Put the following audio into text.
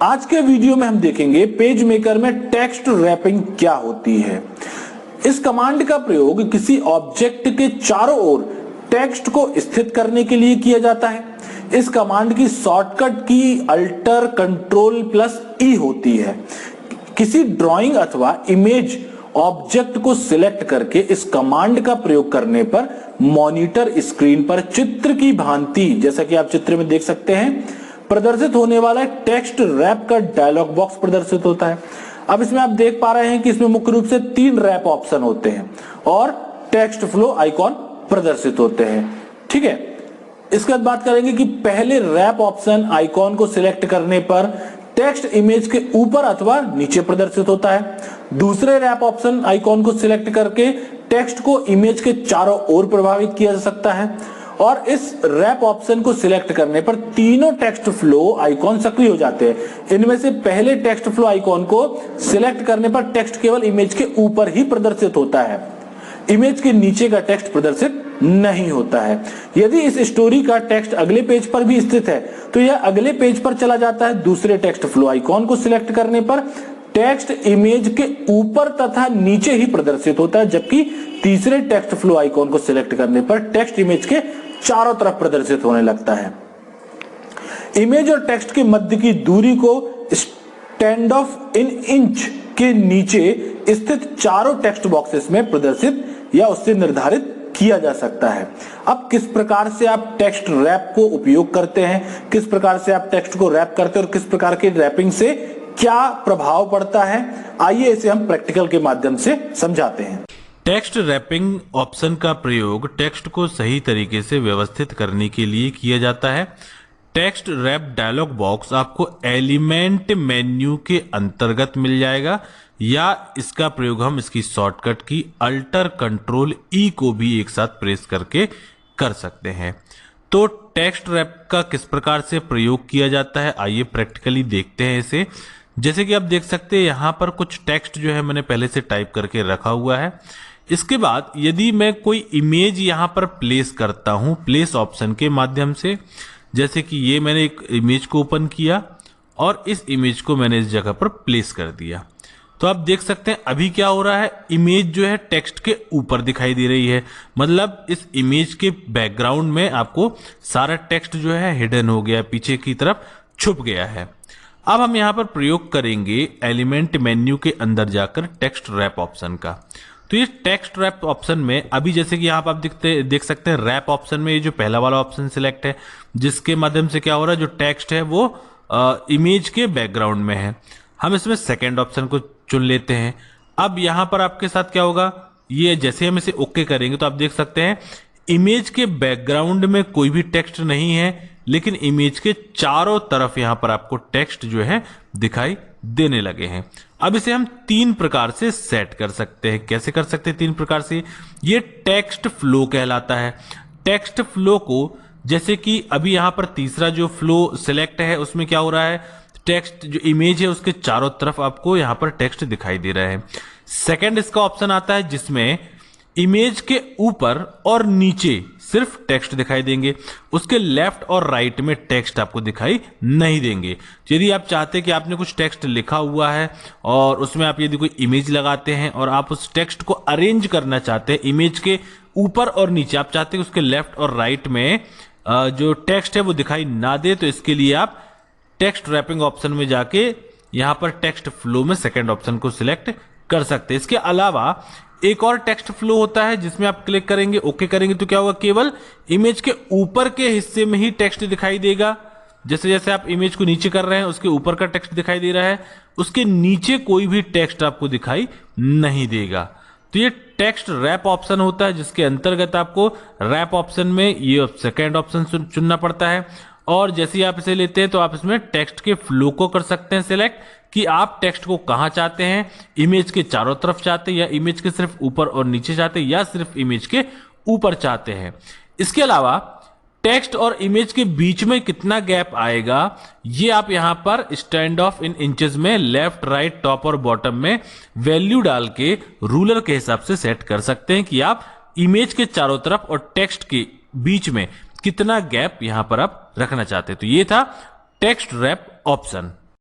आज के वीडियो में हम देखेंगे पेज मेकर में टेक्स्ट रैपिंग क्या होती है। इस कमांड का प्रयोग किसी ऑब्जेक्ट के चारों ओर टेक्स्ट को स्थित करने के लिए किया जाता है। इस कमांड की शॉर्टकट की अल्टर कंट्रोल प्लस ई होती है। किसी ड्राइंग अथवा इमेज ऑब्जेक्ट को सिलेक्ट करके इस कमांड का प्रयोग करने पर मॉनिटर स्क्रीन पर चित्र की भांति, जैसा कि आप चित्र में देख सकते हैं, प्रदर्शित होने वाला टेक्स्ट रैप का डायलॉग बॉक्स प्रदर्शित होता है। अब इसमें आप देख पा रहे हैं कि इसमें मुख्य रूप से 3 रैप ऑप्शन होते हैं और टेक्स्ट फ्लो आइकॉन प्रदर्शित होते हैं। ठीक है, इसके बाद बात करेंगे कि पहले रैप ऑप्शन आइकॉन को सिलेक्ट करने पर टेक्स्ट इमेज के ऊपर अथवा नीचे प्रदर्शित होता है। दूसरे रैप ऑप्शन आइकॉन को सिलेक्ट करके टेक्स्ट को इमेज के चारों ओर प्रभावित किया जा सकता है और इस रैप ऑप्शन को सिलेक्ट करने पर तीनों टेक्स्ट फ्लो आइकॉन सक्रिय हो जाते हैं। इनमें से पहले टेक्स्ट फ्लो आइकॉन को सिलेक्ट करने पर टेक्स्ट केवल इमेज के ऊपर ही प्रदर्शित होता है, इमेज के नीचे का टेक्स्ट प्रदर्शित नहीं होता है। यदि इस स्टोरी का टेक्स्ट अगले पेज पर भी स्थित है तो यह अगले पेज पर चला जाता है। दूसरे टेक्स्ट फ्लो आइकॉन को सिलेक्ट करने पर टेक्स्ट इमेज के ऊपर तथा नीचे ही प्रदर्शित होता है, जबकि तीसरे टेक्स्ट फ्लो आइकॉन को सिलेक्ट करने पर टेक्स्ट इमेज के चारों तरफ प्रदर्शित होने लगता है। इमेज और टेक्स्ट के मध्य की दूरी को स्टैंड ऑफ इन इंच के नीचे स्थित चारों टेक्स्ट बॉक्सेस में प्रदर्शित या उससे निर्धारित किया जा सकता है। अब किस प्रकार से आप टेक्स्ट रैप को उपयोग करते हैं, किस प्रकार से आप टेक्स्ट को रैप करते हैं और किस प्रकार की रैपिंग से क्या प्रभाव पड़ता है, आइए इसे हम प्रैक्टिकल के माध्यम से समझाते हैं। टेक्स्ट रैपिंग ऑप्शन का प्रयोग टेक्स्ट को सही तरीके से व्यवस्थित करने के लिए किया जाता है। टेक्स्ट रैप डायलॉग बॉक्स आपको एलिमेंट मेन्यू के अंतर्गत मिल जाएगा या इसका प्रयोग हम इसकी शॉर्टकट की अल्टर कंट्रोल ई को भी एक साथ प्रेस करके कर सकते हैं। तो टेक्स्ट रैप का किस प्रकार से प्रयोग किया जाता है, आइए प्रैक्टिकली देखते हैं इसे। जैसे कि आप देख सकते हैं यहाँ पर कुछ टेक्स्ट जो है मैंने पहले से टाइप करके रखा हुआ है। इसके बाद यदि मैं कोई इमेज यहाँ पर प्लेस करता हूँ प्लेस ऑप्शन के माध्यम से, जैसे कि ये मैंने एक इमेज को ओपन किया और इस इमेज को मैंने इस जगह पर प्लेस कर दिया, तो आप देख सकते हैं अभी क्या हो रहा है, इमेज जो है टेक्स्ट के ऊपर दिखाई दे रही है। मतलब इस इमेज के बैकग्राउंड में आपको सारा टेक्स्ट जो है हिडन हो गया, पीछे की तरफ छुप गया है। अब हम यहाँ पर प्रयोग करेंगे एलिमेंट मेन्यू के अंदर जाकर टेक्स्ट रैप ऑप्शन का। तो ये टेक्स्ट रैप ऑप्शन में अभी जैसे कि यहाँ पर आप देख सकते हैं रैप ऑप्शन में ये जो पहला वाला ऑप्शन सिलेक्ट है, जिसके माध्यम से क्या हो रहा है, जो टेक्स्ट है वो इमेज के बैकग्राउंड में है। हम इसमें सेकेंड ऑप्शन को चुन लेते हैं। अब यहाँ पर आपके साथ क्या होगा, ये जैसे हम इसे ओके करेंगे तो आप देख सकते हैं इमेज के बैकग्राउंड में कोई भी टेक्स्ट नहीं है, लेकिन इमेज के चारों तरफ यहाँ पर आपको टेक्स्ट जो है दिखाई देने लगे हैं। अब इसे हम 3 प्रकार से सेट कर सकते हैं। कैसे कर सकते हैं 3 प्रकार से, ये टेक्स्ट फ्लो कहलाता है। टेक्स्ट फ्लो को जैसे कि अभी यहाँ पर तीसरा जो फ्लो सिलेक्ट है उसमें क्या हो रहा है, टेक्स्ट जो इमेज है उसके चारों तरफ आपको यहाँ पर टेक्स्ट दिखाई दे रहा है। सेकंड इसका ऑप्शन आता है जिसमें इमेज के ऊपर और नीचे सिर्फ टेक्स्ट दिखाई देंगे, उसके लेफ्ट और राइट में टेक्स्ट आपको दिखाई नहीं देंगे। यदि आप चाहते हैं कि आपने कुछ टेक्स्ट लिखा हुआ है और उसमें आप यदि कोई इमेज लगाते हैं और आप उस टेक्स्ट को अरेंज करना चाहते हैं इमेज के ऊपर और नीचे, आप चाहते हैं कि उसके लेफ्ट और राइट में जो टेक्स्ट है वो दिखाई ना दे, तो इसके लिए आप टेक्स्ट रैपिंग ऑप्शन में जाके यहां पर टेक्स्ट फ्लो में सेकंड ऑप्शन को सिलेक्ट कर सकते हैं। इसके अलावा एक और टेक्स्ट फ्लो होता है जिसमें आप क्लिक करेंगे, ओके करेंगे तो क्या होगा, केवल इमेज के ऊपर के हिस्से में ही टेक्स्ट दिखाई देगा। जैसे जैसे आप इमेज को नीचे कर रहे हैं उसके ऊपर का टेक्स्ट दिखाई दे रहा है, उसके नीचे कोई भी टेक्स्ट आपको दिखाई नहीं देगा। तो ये टेक्स्ट रैप ऑप्शन होता है जिसके अंतर्गत आपको रैप ऑप्शन में ये सेकेंड ऑप्शन चुनना पड़ता है। और जैसे ही आप इसे लेते हैं तो आप इसमें टेक्स्ट के फ्लो को कर सकते हैं सिलेक्ट कि आप टेक्स्ट को कहां चाहते हैं, इमेज के चारों तरफ चाहते हैं या इमेज के सिर्फ ऊपर और नीचे चाहते हैं या सिर्फ इमेज के ऊपर चाहते हैं। इसके अलावा टेक्स्ट और इमेज के बीच में कितना गैप आएगा ये आप यहां पर स्टैंड ऑफ इन इंचेस में लेफ्ट राइट टॉप और बॉटम में वैल्यू डाल के रूलर के हिसाब से सेट कर सकते हैं कि आप इमेज के चारों तरफ और टेक्स्ट के बीच में कितना गैप यहां पर आप रखना चाहते हैं। तो ये था टेक्स्ट रैप ऑप्शन।